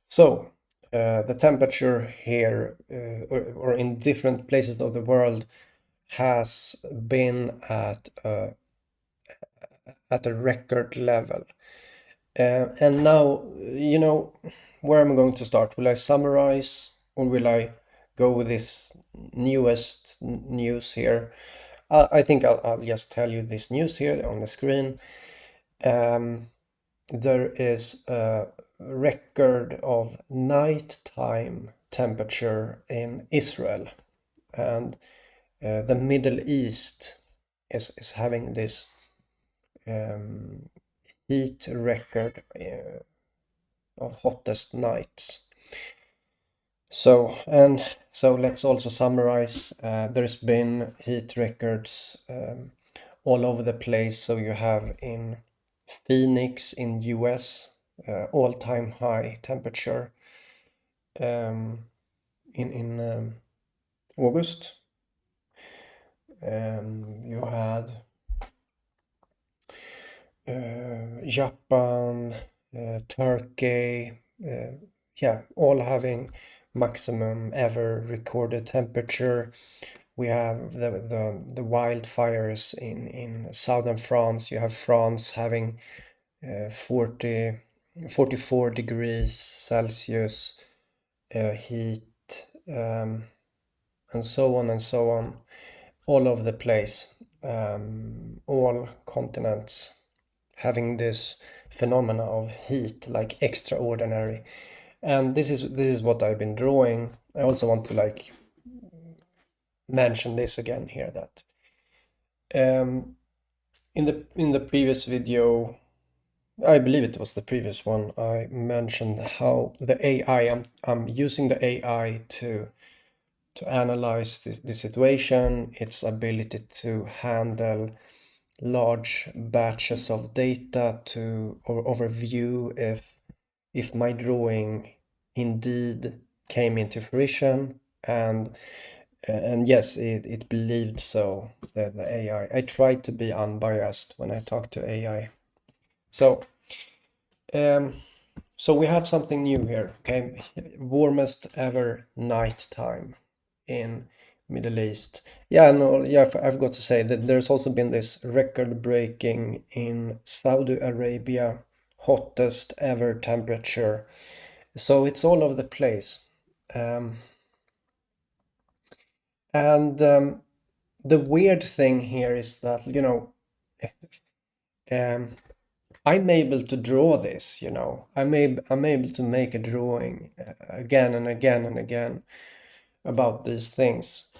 So the temperature here or in different places of the world has been at a record level. And now, where am I going to start? Will I summarize or will I go with this newest news here? I think I'll just tell you this news here on the screen. There is a record of nighttime temperature in Israel, and the Middle East is having this heat record of hottest nights. So let's also summarize. There's been heat records all over the place. So you have in Phoenix in US, all-time high temperature in August. You had Japan, Turkey, yeah, all having maximum ever recorded temperature. We have the wildfires in southern France. You have France having 44 degrees Celsius heat, and so on and so on, all over the place, all continents having this phenomena of heat, like extraordinary. And this is what I've been drawing. I also want to like mention this again here that in the previous video, I believe it was the previous one, I mentioned how the AI, I'm using the AI to analyze the situation, its ability to handle large batches of data to overview if my drawing indeed came into fruition, and yes, it believed so, the AI. I tried to be unbiased when I talk to AI. So so we had something new here, okay? Warmest ever nighttime in Middle East. Yeah, no, yeah, I've got to say that there's also been this record breaking in Saudi Arabia, hottest ever temperature. So it's all over the place. And the weird thing here is that, um, I'm able to draw this, I'm able to make a drawing again and again and again about these things.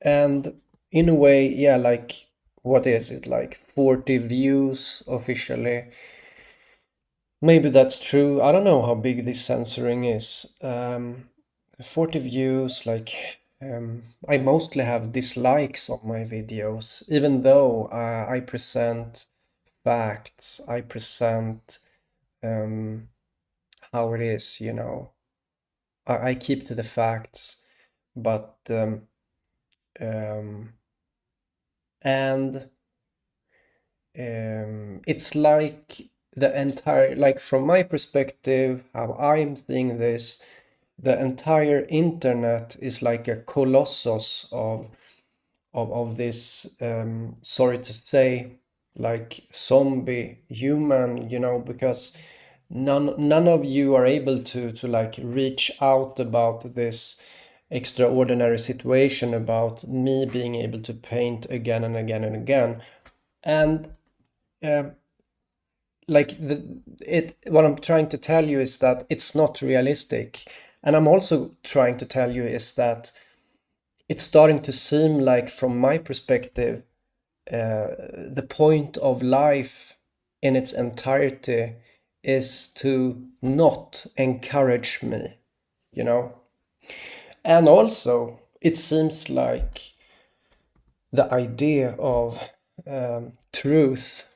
And in a way, yeah, like, what is it, like 40 views officially? Maybe that's true. I don't know how big this censoring is. 40 views, like, I mostly have dislikes on my videos, even though I present facts, I present um, how it is, I keep to the facts, but um, and it's like the entire, like from my perspective, how I'm seeing this, the entire internet is like a colossus of this, sorry to say, like zombie human, because none of you are able to like reach out about this extraordinary situation about me being able to paint again and again and again. And uh, like what I'm trying to tell you is that it's not realistic. And I'm also trying to tell you is that it's starting to seem like, from my perspective, the point of life in its entirety is to not encourage me, you know? And also, it seems like the idea of truth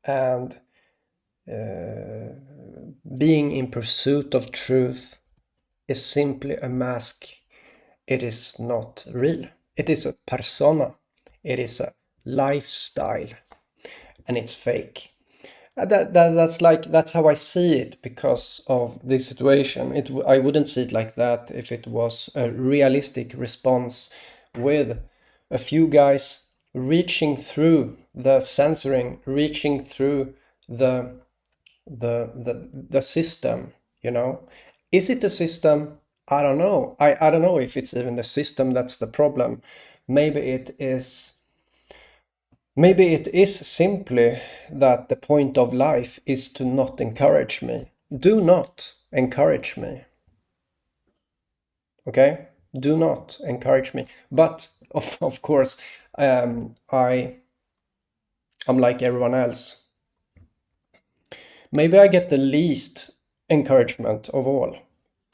and being in pursuit of truth is simply a mask. It is not real. It is a persona. It is a lifestyle, and it's fake. That's how I see it because of this situation. I wouldn't see it like that if it was a realistic response with a few guys reaching through the censoring, reaching through the the system, you know. Is it the system? I don't know. I don't know if it's even the system that's the problem. Maybe it is Maybe it is simply that the point of life is to not encourage me. Do not encourage me, okay? Do not encourage me. But of course, I'm like everyone else. Maybe I get the least encouragement of all.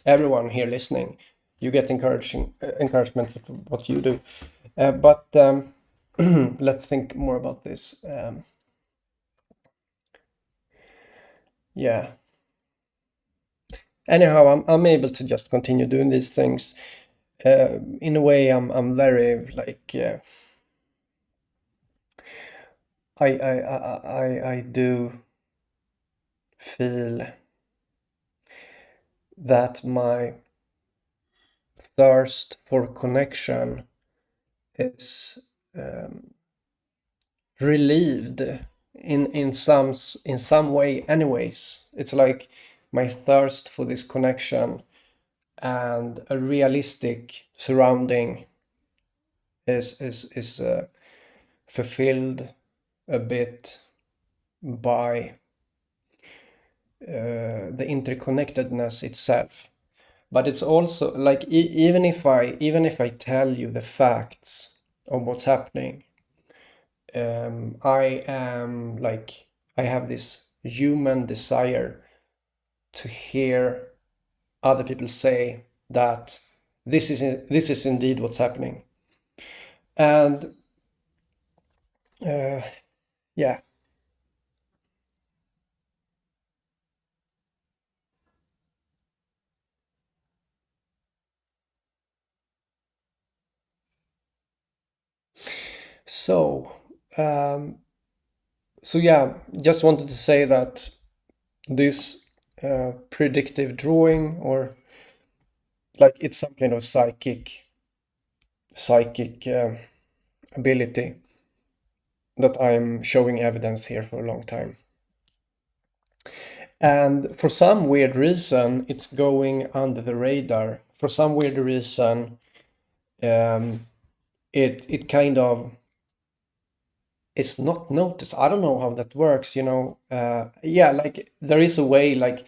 Everyone here listening, you get encouragement for what you do. But let's think more about this. Yeah. Anyhow, I'm able to just continue doing these things. In a way, I'm very like I do feel that my thirst for connection is relieved in some way. Anyways, it's like my thirst for this connection and a realistic surrounding is fulfilled a bit by the interconnectedness itself. But it's also like even if I tell you the facts of what's happening, I am like I have this human desire to hear other people say that this is indeed what's happening. And uh, yeah, so um, so yeah, just wanted to say that this predictive drawing, or like it's some kind of psychic ability that I'm showing evidence here for a long time. And for some weird reason, it's going under the radar. For some weird reason, um, it kind of is not noticed. I don't know how that works, you know. Yeah, like there is a way, like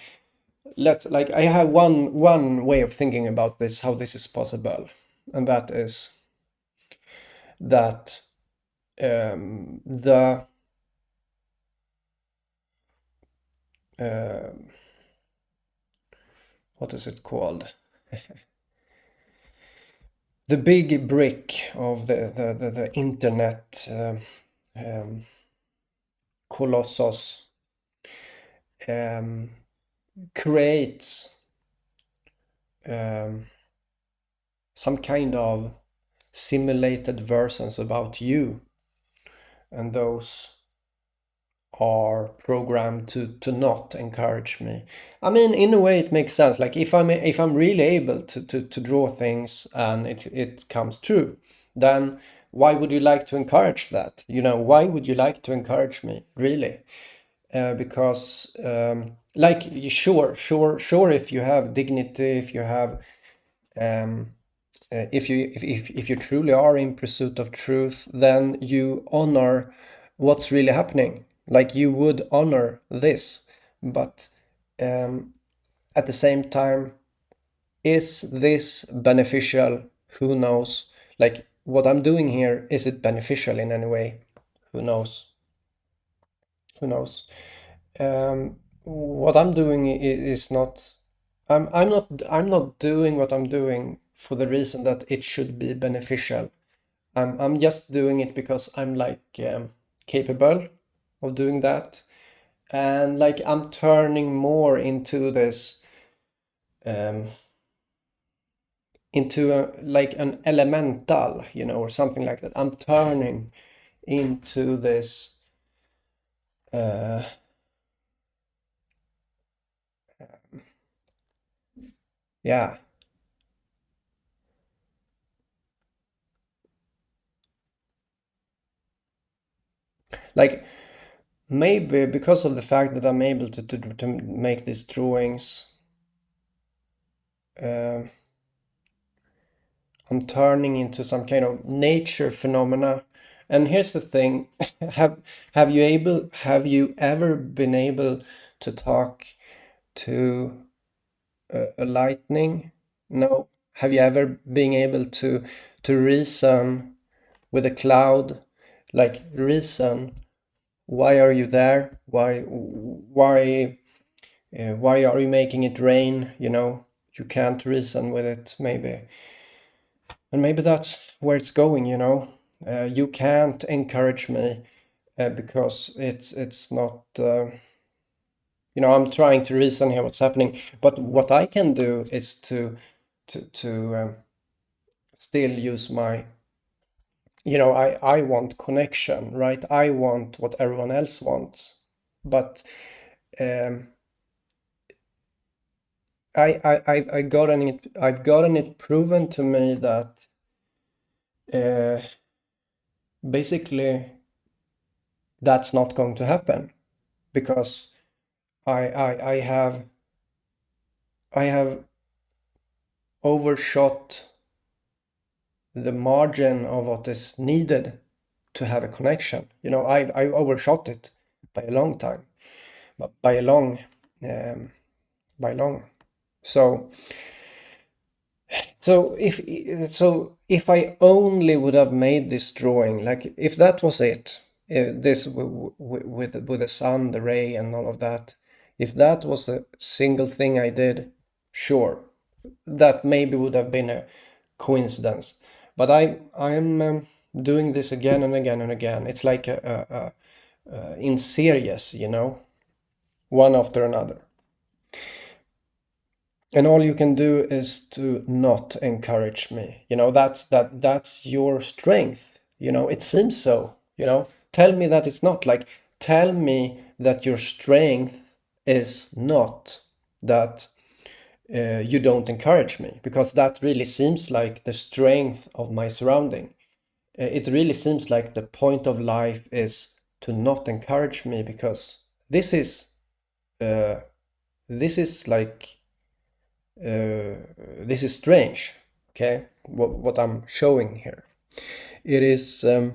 let's like I have one way of thinking about this, how this is possible, and that is that the uh, what is it called? The big brick of the internet um, colossus um, creates um, some kind of simulated versions about you, and those are programmed to not encourage me. I mean, in a way, it makes sense. Like if I'm really able to draw things and it comes true, then why would you like to encourage that? You know, why would you like to encourage me, really? Because like sure, if you have dignity, if you have um, if you truly are in pursuit of truth, then you honor what's really happening. Like you would honor this, but um, at the same time, is this beneficial? Who knows? Like what I'm doing here, is it beneficial in any way? Who knows? Who knows? What I'm doing is not. I'm not doing what I'm doing for the reason that it should be beneficial. I'm just doing it because I'm like capable of doing that, and like I'm turning more into this um, into like an elemental, you know, or something like that. I'm turning into this. Uh, Yeah. Like maybe because of the fact that I'm able to make these drawings, um I'm turning into some kind of nature phenomena. And here's the thing, have have you ever been able to talk to a lightning? No. Have you ever been able to reason with a cloud? Like reason, why are you there? Why are you making it rain? You know, you can't reason with it, maybe. And maybe that's where it's going, you know. You can't encourage me because it's not. You know, I'm trying to reason here what's happening, but what I can do is to still use my. You know, I want connection, right? I want what everyone else wants, but um, I gotten it. I've gotten it proven to me that uh, basically that's not going to happen because I have overshot the margin of what is needed to have a connection. You know, I overshot it by a long time, but um, by long. So if I only would have made this drawing, like if that was it, this with the sun, the ray, and all of that, if that was the single thing I did, sure, that maybe would have been a coincidence. But I'm doing this again and again and again. It's like in series, you know, one after another. And all you can do is to not encourage me. You know, that's your strength. You know, it seems so. You know, tell me that it's not. Like, tell me that your strength is not that you don't encourage me, because that really seems like the strength of my surrounding. It really seems like the point of life is to not encourage me, because this is uh, this is like uh, this is strange. Okay, what I'm showing here, it is a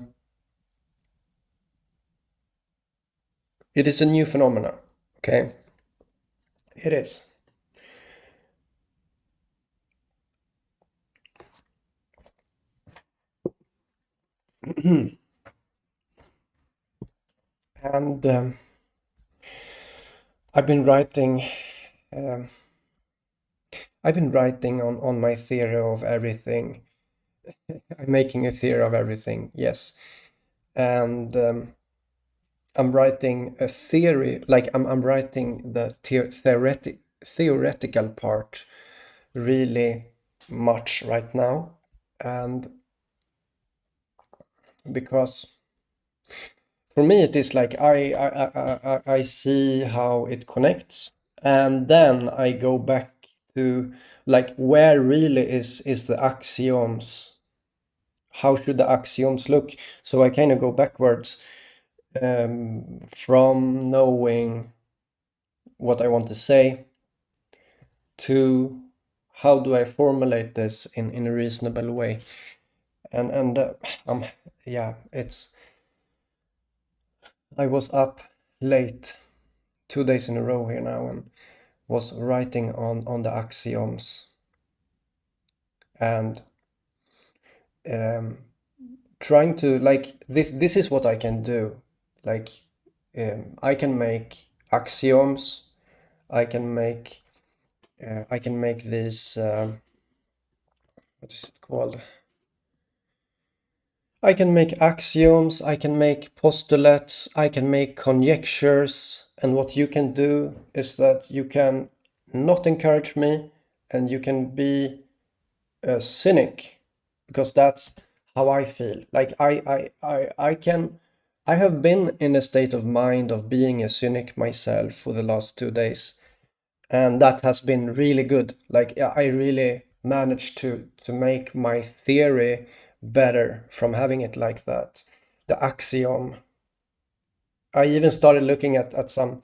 new phenomena. Okay, it is. And I've been writing um, I've been writing on my theory of everything. I'm making a theory of everything, yes. And I'm writing a theory, like I'm writing the theoretical part really much right now. And because for me it is like I see how it connects, and then I go back to like where really is the axioms. How should the axioms look? So I kind of go backwards from knowing what I want to say to how do I formulate this in a reasonable way. And um yeah, it's I was up late 2 days in a row here now and was writing on the axioms, and um trying to like this is what I can do. Like I can make axioms, I can make I can make these what is it called? I can make axioms, I can make postulates, I can make conjectures, and what you can do is that you can not encourage me and you can be a cynic, because that's how I feel. Like I can I have been in a state of mind of being a cynic myself for the last 2 days, and that has been really good. Like yeah, I really managed to make my theory better from having it like that. The axiom. I even started looking at some,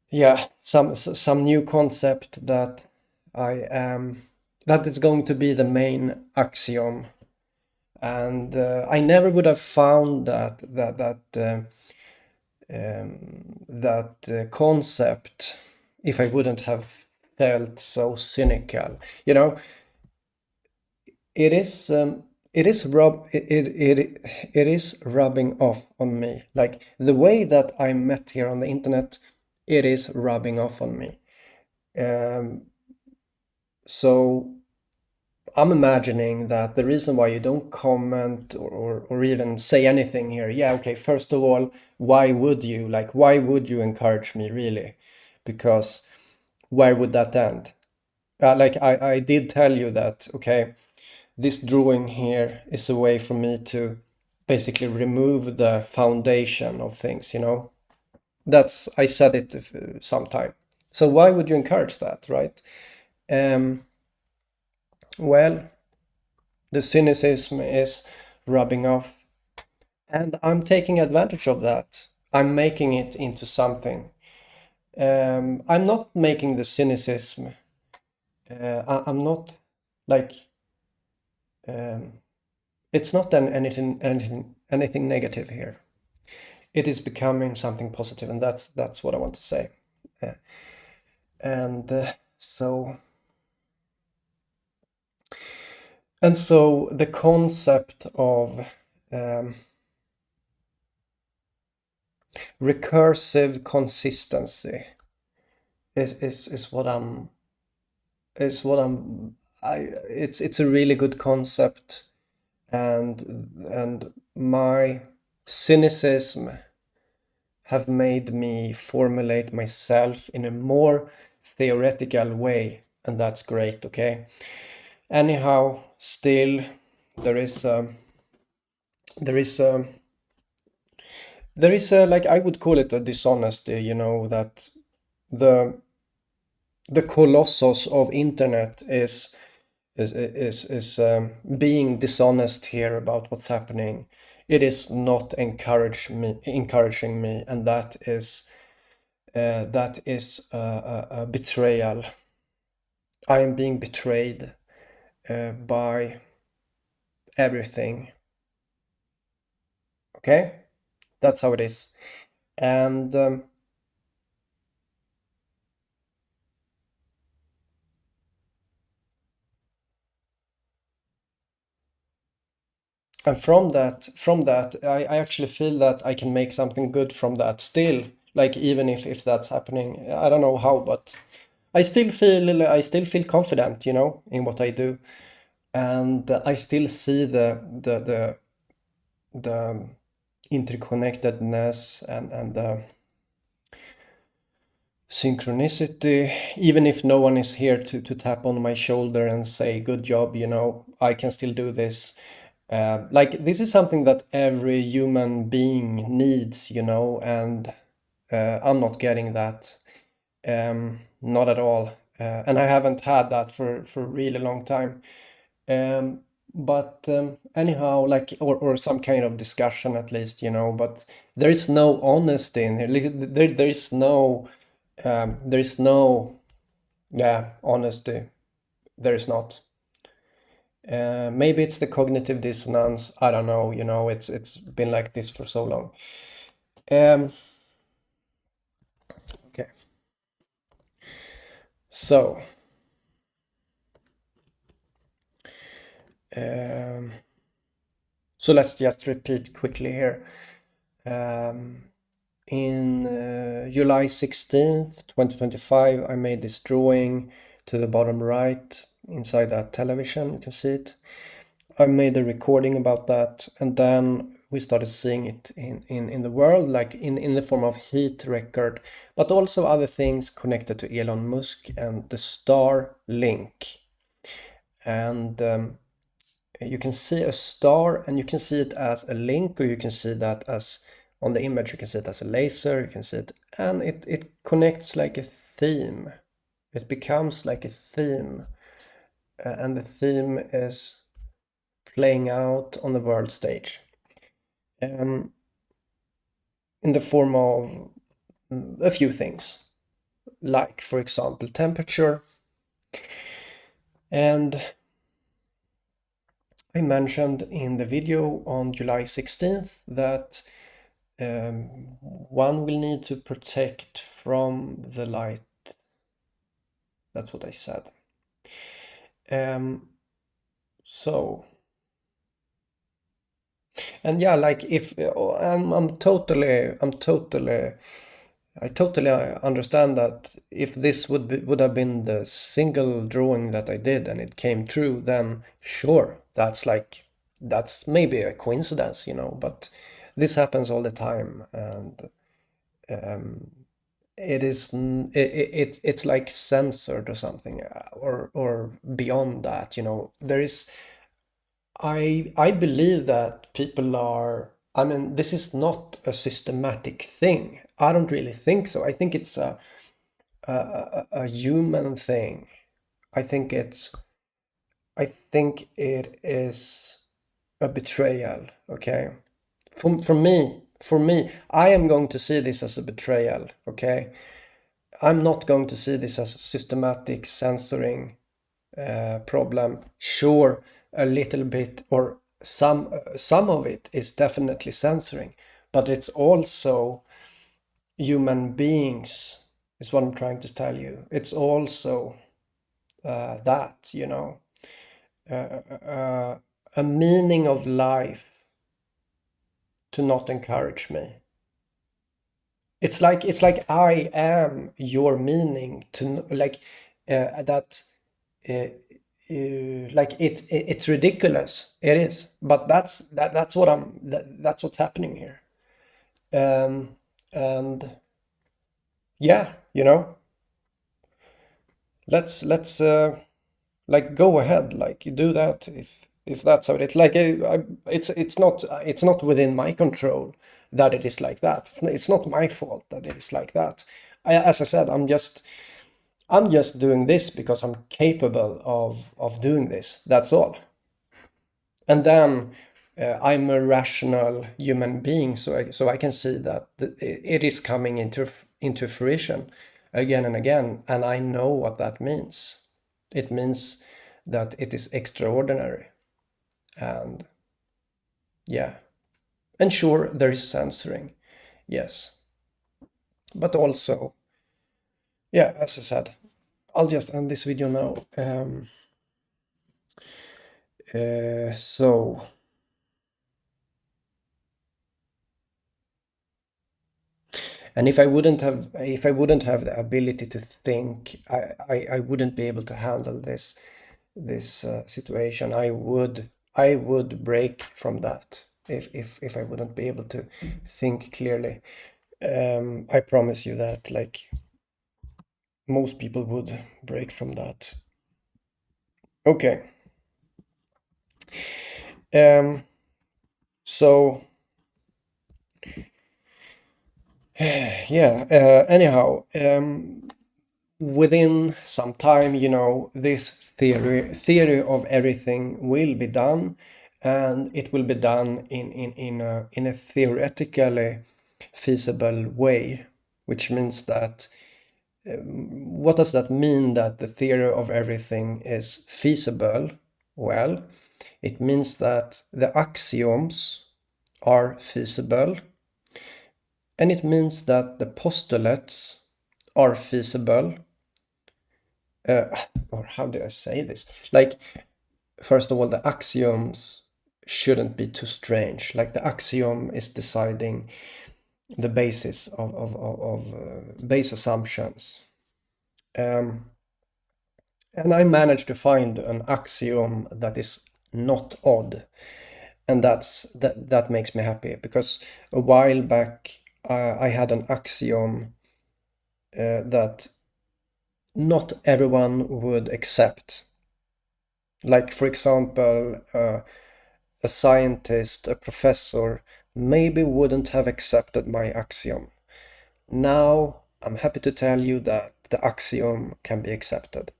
yeah, some new concept that I am that is going to be the main axiom, and I never would have found that concept if I wouldn't have felt so cynical. You know, it is it is rubbing off on me. Like the way that I met here on the internet, it is rubbing off on me. Um, so I'm imagining that the reason why you don't comment or even say anything here, yeah, okay, first of all, why would you? Like, why would you encourage me really? Because where would that end? Like, I did tell you that, okay, this drawing here is a way for me to basically remove the foundation of things, you know? That's, I said it sometime. So why would you encourage that, right? Um, well, the cynicism is rubbing off, and I'm taking advantage of that. I'm making it into something. I'm not making the cynicism. I'm not like um, it's not anything negative here. It is becoming something positive, and that's what I want to say. Uh, and so and so the concept of um, recursive consistency is what it's a really good concept, and my cynicism have made me formulate myself in a more theoretical way, and that's great, okay? Anyhow, still there is there is there is a, like I would call it a dishonesty, you know, that the the colossus of internet is being dishonest here about what's happening. It is not encouraging me, and that is a betrayal. I am being betrayed by everything. Okay, that's how it is, and and from that, I actually feel that I can make something good from that still. Like even if that's happening, I don't know how, but I still feel confident, you know, in what I do, and I still see the interconnectedness and the synchronicity, even if no one is here to tap on my shoulder and say good job, you know, I can still do this. Like this is something that every human being needs, you know, and I'm not getting that, not at all, and I haven't had that for a really long time. Um, but anyhow, like or some kind of discussion at least, you know. But there is no honesty in here. Like, there is no, yeah, honesty. There is not. Maybe it's the cognitive dissonance. I don't know. You know, it's been like this for so long. Um, okay. So, um, so let's just repeat quickly here. Um, in July 16th, 2025, I made this drawing to the bottom right inside that television. You can see it. I made a recording about that, and then we started seeing it in the world, like in the form of heat record, but also other things connected to Elon Musk and the star link. And you can see a star, and you can see it as a link, or you can see that as on the image, you can see it as a laser, you can see it, and it connects like a theme. It becomes like a theme, and the theme is playing out on the world stage, um, in the form of a few things, like, for example, temperature. And I mentioned in the video on July 16th that one will need to protect from the light. That's what I said. So, and yeah, like if I totally understand that if this would have been the single drawing that I did and it came true, then sure, that's maybe a coincidence, but this happens all the time, and it's like censored or something, or beyond that, there is. I believe that people are. I mean, this is not a systematic thing. I don't really think so. I think it's a human thing. I think it's. I think it is a betrayal. Okay, for me, I am going to see this as a betrayal. Okay, I'm not going to see this as a systematic censoring problem. Sure, a little bit, or some of it is definitely censoring, but it's also human beings, is what I'm trying to tell you. It's also that, a meaning of life to not encourage me. It's like I am your meaning to, like, that uh, like it's ridiculous. It is, but that's what's happening here. And yeah, let's like go ahead, like you do that if that's how it, like, it's not within my control that it is like that. It's not my fault that it is like that. As I said, I'm just doing this because I'm capable of doing this. That's all. And then I'm a rational human being, so I can see that it is coming into fruition again and again, and I know what that means. It means that it is extraordinary, and yeah, and sure, there is censoring, yes, but also, yeah, as I said, I'll just end this video now. So. And if I wouldn't have the ability to think, I wouldn't be able to handle this situation. I would break from that if I wouldn't be able to think clearly. I promise you that, like, most people would break from that. Okay. So yeah. Anyhow, within some time, this theory of everything will be done, and it will be done in a theoretically feasible way, which means that, what does that mean, that the theory of everything is feasible? Well, it means that the axioms are feasible, and it means that the postulates are feasible. Or how do I say this? Like, first of all, the axioms shouldn't be too strange. Like, the axiom is deciding the basis of base assumptions. And I managed to find an axiom that is not odd, and that makes me happy, because a while back I had an axiom that not everyone would accept. Like, for example, a scientist, a professor, maybe wouldn't have accepted my axiom. Now, I'm happy to tell you that the axiom can be accepted.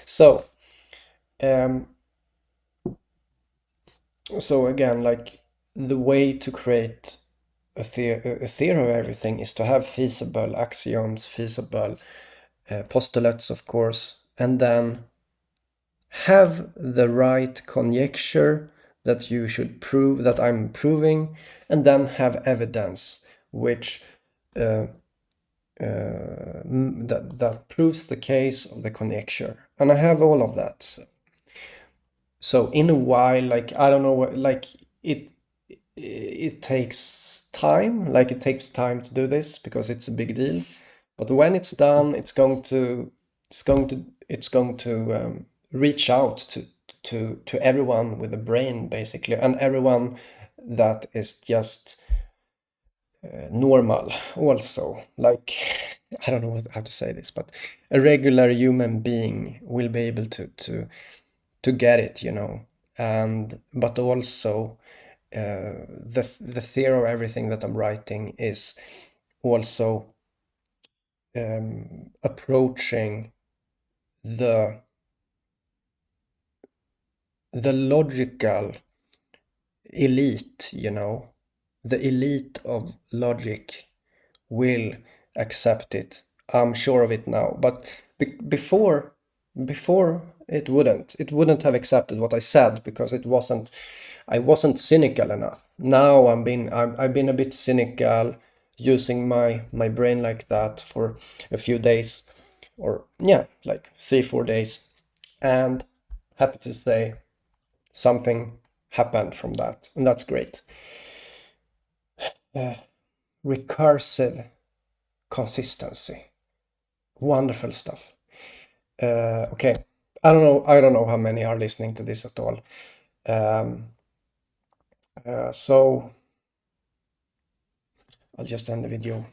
So um, so again, like the way to create a theory of everything is to have feasible axioms, feasible postulates, of course, and then have the right conjecture that you should prove, that I'm proving, and then have evidence which that proves the case of the conjecture. And I have all of that. So in a while, like I don't know what, like it takes time, like it takes time to do this because it's a big deal. But when it's done, it's going to reach out to everyone with a brain basically, and everyone that is just normal also. Like I don't know how to say this, but a regular human being will be able to get it, you know. And but also the theory of everything that I'm writing is also approaching the logical elite, you know. The elite of logic will accept it. I'm sure of it now. But before it wouldn't have accepted what I said because I wasn't cynical enough. Now I've been a bit cynical using my brain like that for a few days, or yeah, like 3 4 days, and happy to say something happened from that, and that's great. Recursive consistency, wonderful stuff. Okay, I don't know how many are listening to this at all. Um, so I'll just end the video.